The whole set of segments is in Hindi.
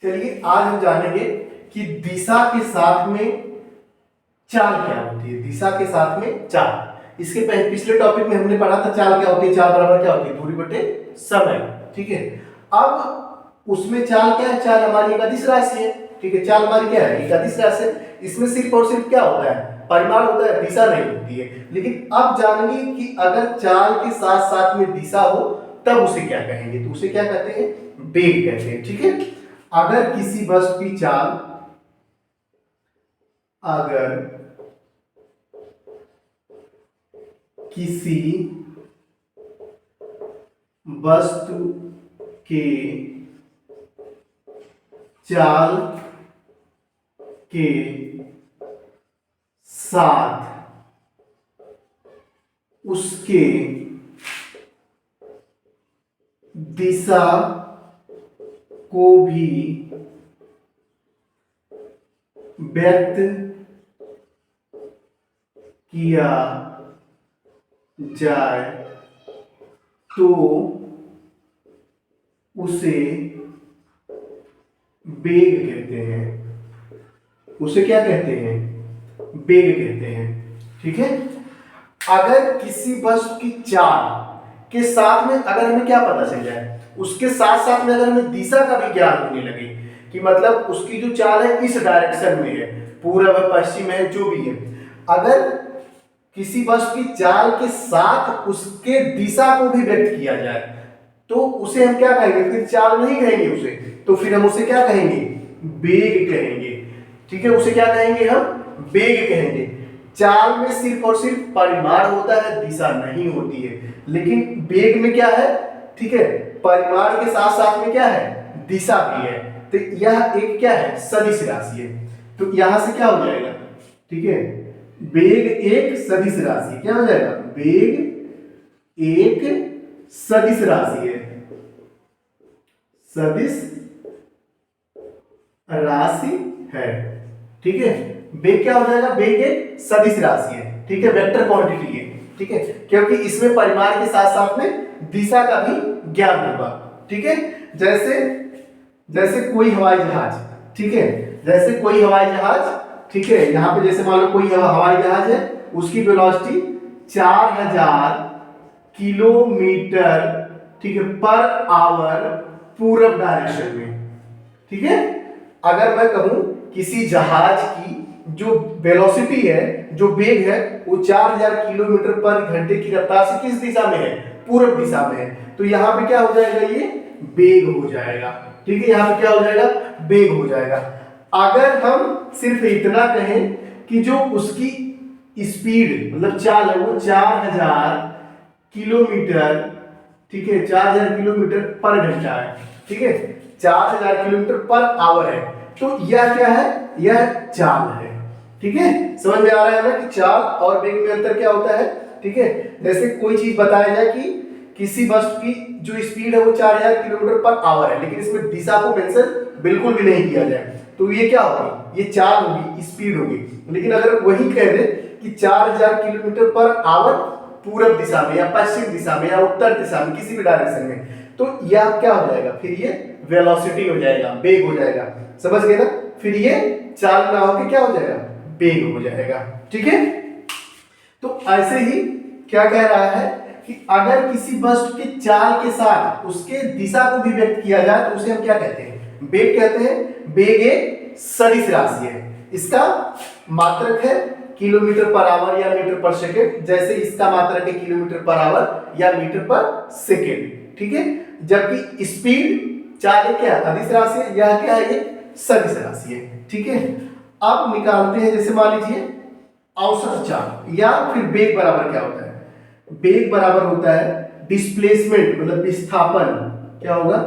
चलिए आज हम जानेंगे कि दिशा के साथ में चाल क्या होती है। दिशा के साथ में चाल, इसके पिछले टॉपिक में हमने पढ़ा था चाल क्या होती है। चाल बराबर क्या होती है, दूरी बटे समय। ठीक है, अब उसमें चाल क्या है, चाल हमारी एक अदिश राशि है। ठीक है, चाल हमारी क्या है, एक अदिश राशि है। इसमें सिर्फ और सिर्फ क्या होता है, परिमाण होता है, दिशा नहीं होती है। लेकिन अब जानेंगे कि अगर चाल के साथ साथ में दिशा हो तब उसे क्या कहेंगे, तो उसे क्या कहते हैं, वेग कहते हैं। ठीक है, अगर किसी वस्तु की चाल, अगर किसी वस्तु के चाल के साथ उसके दिशा को भी व्यक्त किया जाए तो उसे वेग कहते हैं। उसे क्या कहते हैं, वेग कहते हैं। ठीक है, अगर किसी वस्तु की चाल के साथ में अगर हमें क्या पता चल जाए, उसके साथ साथ में अगर हमें दिशा का भी ज्ञान होने लगे कि मतलब उसकी जो चाल है इस डायरेक्शन में है, पूर्व है, पश्चिम है, जो भी है, अगर किसी वस्तु की चाल के साथ उसके दिशा को भी व्यक्त किया जाए तो उसे हम क्या कहेंगे, फिर चाल नहीं कहेंगे उसे, तो फिर हम उसे क्या कहेंगे, वेग कहेंगे। ठीक है, उसे क्या कहेंगे, हम वेग कहेंगे। चाल में सिर्फ और सिर्फ परिमाण होता है, दिशा नहीं होती है। लेकिन वेग में क्या है, ठीक है, परिमाण के साथ साथ में क्या है, दिशा भी है। तो यह एक क्या है, सदिश राशि है। तो यहां से क्या हो जाएगा, ठीक है, वेग एक सदिश राशि, क्या हो जाएगा, वेग एक सदिश राशि है, सदिश राशि है। ठीक है, वेग क्या हो जाएगा, वेग एक सदिश राशि है। ठीक है, वेक्टर क्वांटिटी है। ठीक है, क्योंकि इसमें परिमाण के साथ साथ में दिशा का भी ज्ञान होगा। ठीक है, जैसे जैसे कोई हवाई जहाज, ठीक है, जैसे कोई हवाई जहाज, ठीक है, यहाँ पे जैसे मान लो कोई हवाई जहाज है, उसकी वेलोसिटी 4000 किलोमीटर, ठीक है, पर आवर पूरब डायरेक्शन में। ठीक है, अगर मैं कहूं किसी जहाज की जो वेलोसिटी है, जो वेग है, वो 4000 किलोमीटर पर घंटे की रफ्तार से किस दिशा में है, पूरब दिशा में है, तो यहां पे क्या हो जाएगा, ये वेग हो जाएगा। ठीक है, यहां पे क्या हो जाएगा, वेग हो जाएगा। अगर हम सिर्फ इतना कहें कि जो उसकी स्पीड मतलब चाल है वो 4000 किलोमीटर, ठीक है, 4000 किलोमीटर पर घंटा है, ठीक है, 4000 किलोमीटर पर आवर है, तो यह क्या है, यह चाल है। ठीक है, समझ में आ रहा है ना कि चाल और वेग में अंतर क्या होता है। ठीक है, जैसे कोई चीज बताया जाए कि किसी वस्तु की जो स्पीड है वो 4000 किलोमीटर पर आवर है, लेकिन इसमें दिशा को मेंशन बिल्कुल भी नहीं किया जाए, तो ये क्या होगी, ये चाल होगी, स्पीड होगी। लेकिन अगर वही कह दे कि 4000 किलोमीटर पर आवर पूरब दिशा में या पश्चिम दिशा में या उत्तर दिशा में, किसी भी डायरेक्शन में, तो यह क्या हो जाएगा, फिर ये वेलोसिटी हो जाएगा, वेग हो जाएगा। समझ गए ना, फिर ये चाल ना होकर क्या हो जाएगा, वेग हो जाएगा। ठीक है, तो ऐसे ही क्या कह रहा है कि अगर किसी वस्तु की चाल के साथ उसके दिशा को भी व्यक्त किया जाए तो उसे हम क्या कहते हैं, वेग कहते हैं। वेग एक सदिश राशि है, इसका मात्रक है किलोमीटर पर आवर या मीटर पर सेकेंड, जैसे इसका मात्रक है किलोमीटर पर आवर या मीटर पर सेकेंड। ठीक है, जबकि स्पीड चाल क्या है, अदिश राशि है, यह क्या है, ये सदिश राशि है। ठीक है, अब निकालते हैं, जैसे मान लीजिए औसत चाल या फिर वेग बराबर क्या होता है, वेग बराबर होता है डिस्प्लेसमेंट मतलब विस्थापन, क्या होगा,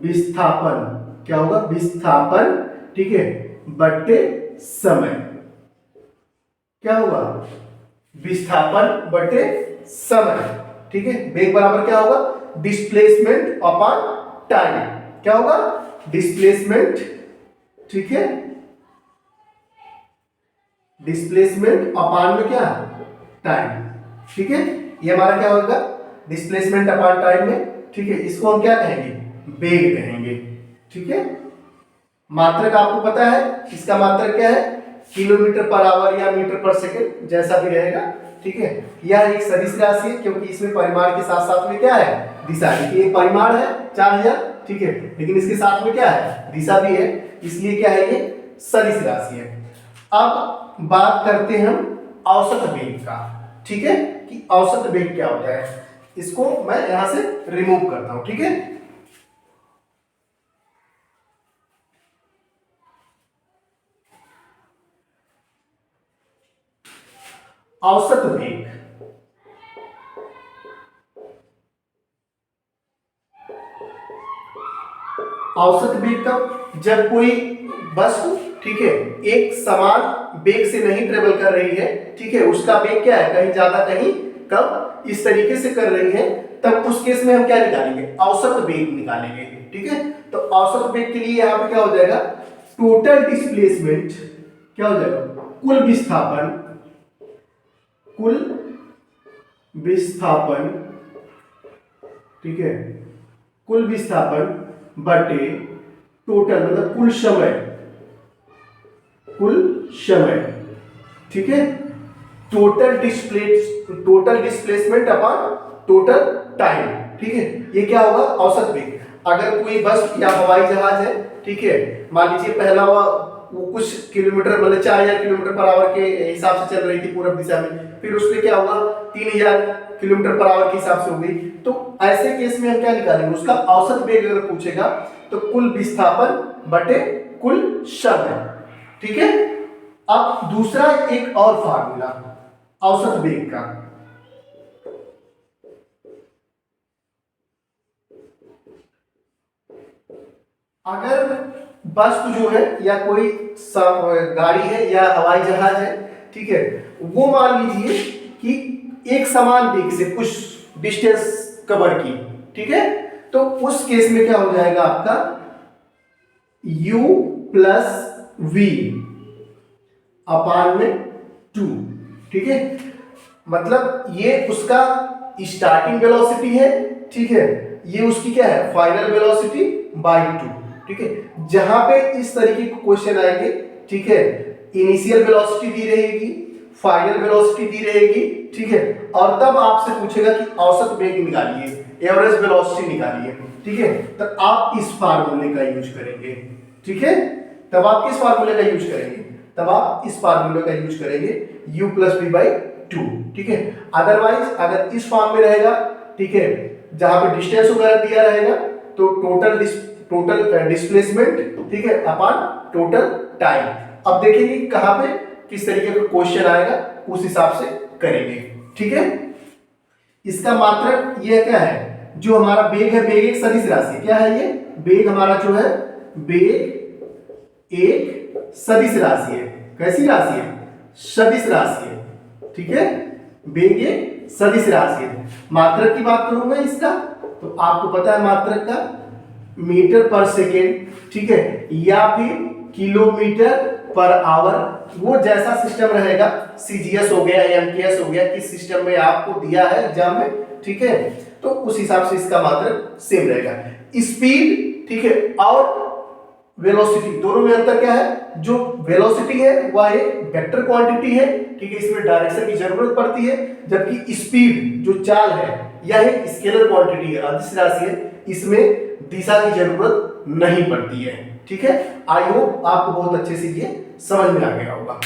विस्थापन, क्या होगा, विस्थापन, ठीक है, बटे समय, क्या होगा, विस्थापन बटे समय। ठीक है, वेग बराबर क्या होगा, डिस्प्लेसमेंट अपॉन टाइम, क्या होगा, डिस्प्लेसमेंट, ठीक है, डिस्प्लेसमेंट अपॉन में क्या, टाइम। ठीक है, ये हमारा क्या होगा, डिस्प्लेसमेंट अपॉन टाइम में। ठीक है, इसको हम क्या कहेंगे, वेग कहेंगे। ठीक है, मात्रक आपको पता है, इसका मात्रक क्या है, किलोमीटर पर आवर या मीटर पर सेकंड, जैसा भी रहेगा, ठीक है। यह एक सदिश राशि है क्योंकि इसमें परिमाण के साथ साथ में क्या है, दिशा। देखिए ये परिमाण है 4000, ठीक है, लेकिन इसके साथ में क्या है, दिशा भी है, इसलिए क्या है, ये सदिश राशि है। अब बात करते हैं हम औसत वेग का, ठीक है, कि औसत वेग क्या होता है। इसको मैं यहां से रिमूव करता हूं, ठीक है। औसत वेग, औसत वेग कब, जब कोई वस्तु, ठीक है, एक समान वेग से नहीं ट्रेवल कर रही है, ठीक है, उसका वेग क्या है, कहीं ज्यादा कहीं कम, इस तरीके से कर रही है, तब उस केस में हम क्या निकालेंगे, औसत वेग निकालेंगे, ठीक है। तो औसत वेग के लिए यहां पे क्या हो जाएगा, टोटल डिस्प्लेसमेंट, क्या हो जाएगा, कुल विस्थापन, कुल विस्थापन, ठीक है, कुल विस्थापन बटे टोटल, मतलब कुल समय, कुल समय, ठीक है, total displacement upon total time, ठीक है। ये क्या होगा, औसत वेग। अगर कोई बस या हवाई जहाज है, ठीक है, मान लीजिए पहला वो कुछ किलोमीटर, मतलब 4000 किलोमीटर पर आवर के हिसाब से चल रही थी पूरब दिशा में, फिर उसमें क्या हुआ, 3000 किलोमीटर पर आवर के हिसाब से हो गई। तो ऐसे केस में हम क्या निकालेंगे, उसका औसत वेग अगर पूछेगा तो कुल विस्थापन बटे कुल समय, ठीक है। अब दूसरा एक और फार्मूला औसत वेग का, अगर वस्तु जो है या कोई गाड़ी है या हवाई जहाज है, ठीक है, वो मान लीजिए कि एक समान वेग से कुछ डिस्टेंस कवर की, ठीक है, तो उस केस में क्या हो जाएगा आपका u प्लस v अपान में 2, ठीक है। मतलब ये उसका स्टार्टिंग वेलोसिटी है, ठीक है, ये उसकी क्या है, फाइनल वेलोसिटी बाई 2, ठीक है। जहां पे इस तरीके के क्वेश्चन आएंगे, ठीक है, इनिशियल वेलोसिटी दी रहेगी, फाइनल वेलोसिटी दी रहेगी, ठीक है, और तब आपसे पूछेगा कि औसत वेग निकालिए, एवरेज वेलोसिटी निकालिए, ठीक है, तो आप इस फार्मूले का यूज करेंगे, ठीक है। तब आप किस फार्मूले का यूज करेंगे, तब आप इस फार्मूले का यूज करेंगे u प्लस वी बाई 2, ठीक है। अदरवाइज अगर इस फॉर्म में रहेगा, ठीक है, जहां पे डिस्टेंस वगैरह दिया रहेगा, तो टोटल डिस्प्लेसमेंट, ठीक है, अपॉन टोटल टाइम। अब देखेंगे कहां पे किस तरीके का क्वेश्चन आएगा, उस हिसाब से करेंगे, ठीक है। इसका मात्रक ये क्या है, जो हमारा वेग है, वेग एक सदिश राशि, क्या है ये, वेग हमारा जो है, वेग एक सदिश राशि है। कैसी राशि है, सदिश राशि है, ठीक है, वेग एक सदिश राशि है। मात्रक की बात करूं मैं इसका, तो आपको पता है मात्रक का मीटर पर सेकेंड, ठीक है, या फिर किलोमीटर पर आवर, वो जैसा सिस्टम रहेगा, सीजीएस हो गया, एमकेएस हो गया, किस सिस्टम में आपको दिया है एग्जाम में, ठीक है, तो उस हिसाब से इसका मात्रक सेम रहेगा। स्पीड, ठीक है, और वेलोसिटी दोनों में अंतर क्या है, जो वेलोसिटी है वह एक वेक्टर क्वांटिटी है, ठीक है, इसमें डायरेक्शन की जरूरत पड़ती है, जबकि स्पीड जो चाल है यह एक स्केलर क्वांटिटी है, अदिश राशि है, इसमें दिशा की जरूरत नहीं पड़ती है, ठीक है। आई होप आपको बहुत अच्छे से ये समझ में आ गया होगा।